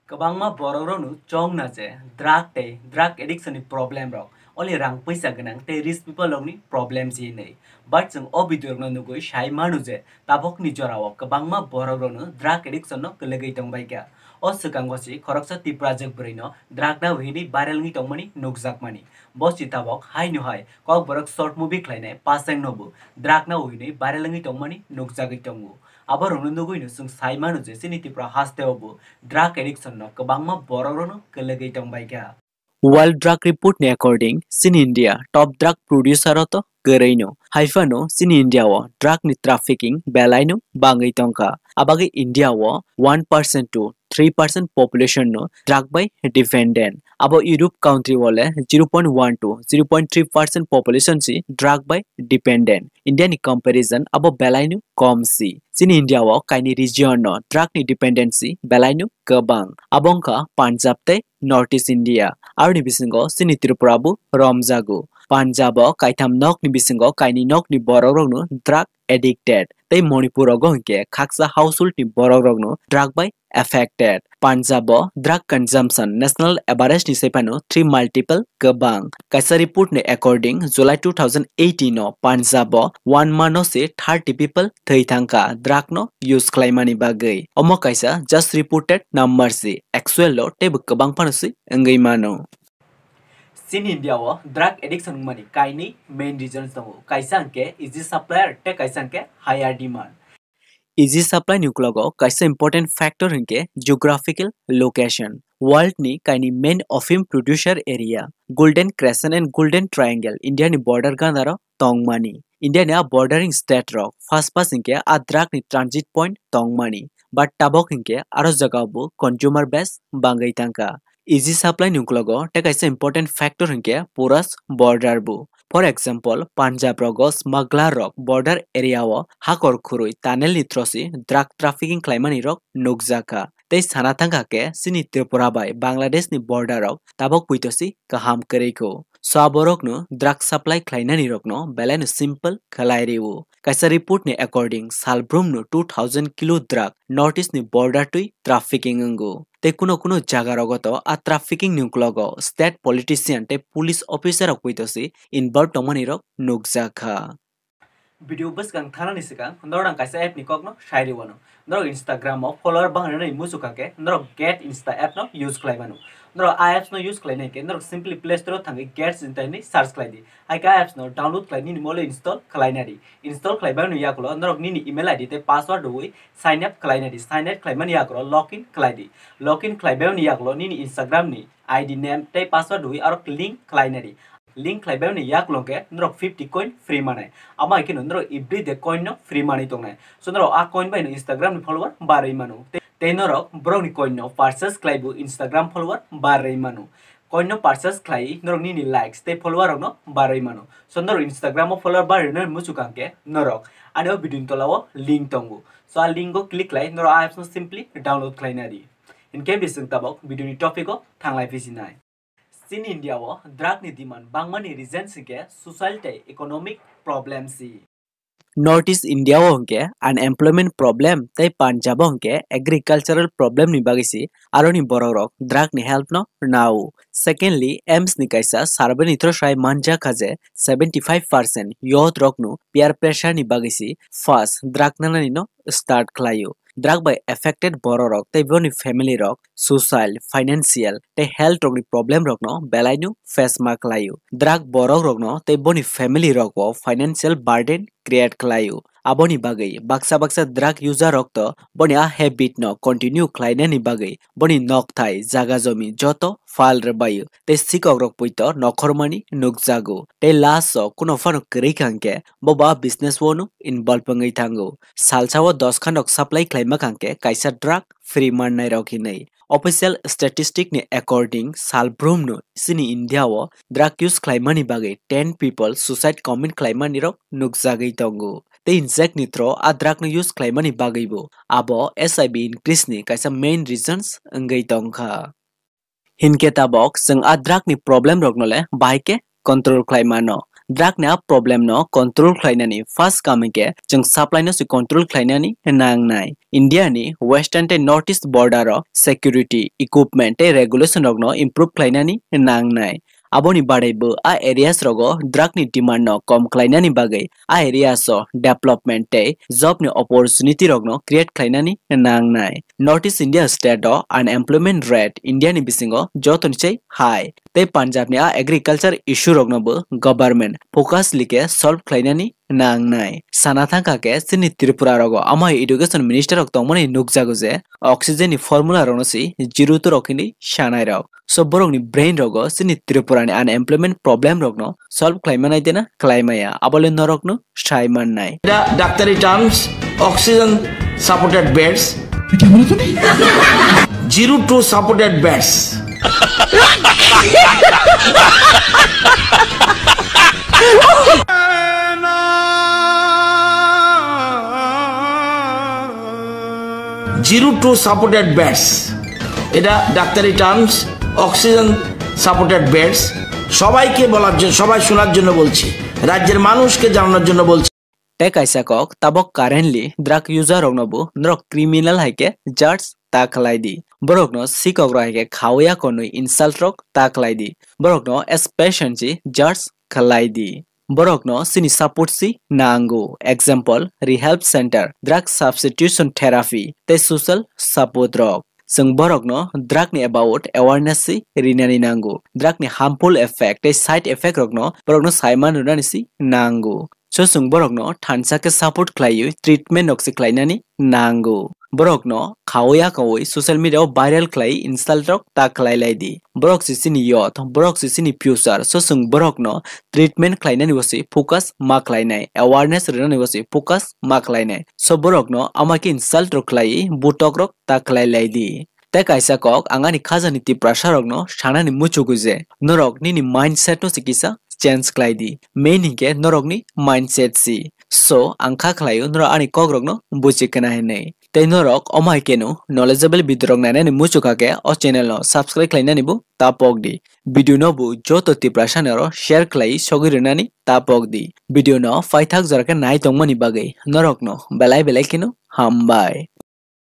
Kabangma bororonu chong na je drug addiction ni problem rok only rang paisa ganang te rich people long ni problem ji nei but jeng obidur no nugoi shai manu je tabok ni jorawo kabangma bororonu drug addiction no kelegai tong bai ka o sekang wasi khoroksa ti project brino drug na wini viral ngi tong mani nukjak mani bosi tabok hai no hai kok borok short movie khlaine pasang nobu drug na wini viral ngi tong mani nukjak tongu abo ronundugui no sung saimanu je sini tipra haste obu drug addiction no kabangma bororono kelegai tongbai ka World Drug Report ni according sin India top drug producer to Gereino haifano sin India wo drug ni trafficking belaino bangai tongka abagi India wo 1% to 3% population no drug by dependent abo Europe country wole 0.1 to 0.3% population si drug by dependent India ni comparison abo belaino kom si sin India wo kaini region no drug ni dependency belaino kabang abongka Punjab te Northeast India Arni bisingo sini Tripurabu Romjagu Punjab kaitam nok ni bisingo kaini nok ni borok no drug addicted tei Manipur hingke khaksa household ni borok no drug by affected Punjab drug consumption national average ni sepano 3 multiple kabang kaisa report ni according July 2018 no Punjab 1 mano se 30 people thai thangka drug no use klaimani bagai omo kaisa just reported number si actual lo tebe kabang panosi engai mano Sin India wo drug addiction mani kaini main reasons dong kaisa ke easy supplier te kaisa ke higher demand Easy supply nucleogo kaisa important factor hinke geographical location world ni kaini main opium producer area golden crescent and golden triangle India ni border gandaro tongmani India ni a bordering state rock first pass hinke a drug ni transit point tongmani but tabok hinke aro jagabu consumer base bangai tangka Easy supply nucleogo te kaisa important factor hinke porous border bu For example, Punjab rogo smuggler rock border area wo hakor khurui tunnel ni trosi drug trafficking claimani rock nukjaka. Tei sanatanga ke sini Tripura bai Bangladesh ni border rock tabok puitosi kaham kereiko. So aborok no drug supply clainani rock no belen simple khalai rewu. Kaisa report ni according Salbrum no 2000 kilo drug northeast ni border tui trafficking angu. Te kuno jaga rogoto a trafficking nucleogo state politician te police officer rok puitosi involved tomani rok nukjaka. Video bus kang thana ni sikang ndorang kaisa app ni kokno shairi wano ndorok Instagram mo follower bang ni musuka ke ndorok get insta app no use klai manu ndorok apps no use klai ne ke ndorok simply play store thangi get insta ni search klai di ai ka apps no download klai ni mole install klai na di install klai bang ni yaklo ndorok ni email id te password hui sign up klai na di sign up klai man yaklo login klai di login klai bang ni yaklo ni Instagram ni id name te password hui arok link klai na di link klaibai ni yak longke ndrok 50 coin free manai ama ikino ndrok every day coin no free money tongnai so ndrok a coin bai no Instagram ni follower barai manu te ndrok brok ni coin no purchase klaibu Instagram follower barai manu coin no purchase klai ndrok ni likes te follower no barai manu so ndrok Instagram mo follower barai no musukangke ndrok ano video tolawo link tongu so a link go click lai ndrok apps no simply download klai nari in case bisung tabok video ni topic go thanglai pisinai Sin India wo drug ni demand bangmani reason sike social te economic problem si Northeast India wo hongke unemployment problem tai Punjab hongke agricultural problem ni bagisi aro ni borok drug ni help no now secondly AIMS ni kaisa survey ni thro shai manja khaje 75% youth rok no peer pressure ni bagisi first drug nani no start khlayo drug by affected borok tai boni family rok social financial tai health rok ni problem rok no belai nu face mark layo drug borok rok no tai boni family rok wo financial burden create khlayo aboni bagai baksa drug user rok to boni a habit no continue khlaina ni bagai boni nok thai jaga jomi joto fal re bayo te sikok rok puito nokhormani nukjago te last so kuno fano krei kangke boba business wonu involve pangai thango salsawo 10 khanok supply klaima kangke kaisa drug free mannai rok hinai official statistic ni according Salbrum no sini India wo drug use klaimani bagai 10 people suicide commit klaimani rok nukjagai tongo te inject ni thro a drug no use klaimani bagai bo abo SIB increase ni kaisa main reasons ngai tongkha hinke tabok jeng a drug ni problem rok nole bahike control klaimano drug na problem no control khlainani first coming ke jeng supply no si control khlainani nangnai India ni western te northeast border ro security equipment te regulation rok no improve khlainani nangnai aboni badaibo a areas rogo drug ni demand no kom khlainani bagai a areas o development te job ni opportunity rok no create khlainani nangnai northeast India state o unemployment rate India ni bisingo jotoni chei high te Punjab ni a agriculture issue rok no bo government focus like solve khlainani nangnai sanathangka ke sini Tripura rogo ama education minister rok tongmani nukjago je oxygen ni formula rok no si 0 to rokini shanai rok so borok ni brain rogo sini Tripura ni unemployment problem rok no solve khlaimanai dena khlaimaya abole norok no shaiman nai ডাক্তারি terms oxygen supported beds zero two supported beds zero two supported beds এটা ডাক্তারি terms oxygen supported beds সবাইকে বলার জন্য সবাই শোনার জন্য বলছি রাজ্যের মানুষকে জানানোর জন্য বলছি tek aisa kok tabok currently drug user rok no bu norok criminal haike judge ta khlai di borok no sikok ro haike khawya konui insult rok ta khlai di borok no as patient ji judge khlai di borok no sini support si nango example rehab center drug substitution therapy te social support rok जों borok no drug ni about awareness si rinani nango drug ni harmful effect te side effect rok no borok no saiman runani si nango so जों borok no thansa ke support khlaiyo treatment nok si khlainani nango borok no khawya kawai social media o viral khlai insult rok ta khlai lai di borok si sini youth borok si sini future so जों borok no treatment khlainani wasi focus ma khlainai awareness runani wasi focus ma khlainai so borok no amake insult rok khlai butok rok ta khlai lai di te kaisa kok angani khajani ti prasarok no sanani muchugu je norok ni mindset no sikisa change khlai di main hingke norok ni mindset si so angkha khlaio norok ani kogrok no buchi kana henai te norok omai kenu knowledgeable bidrok nane muchuka ke o channel no subscribe khlainani bu tapok di video no bu joto ti prasanero share khlai sogirinani tapok di video no 5 thak jarake nai tongmani bagai norok no belai belai kenu hambai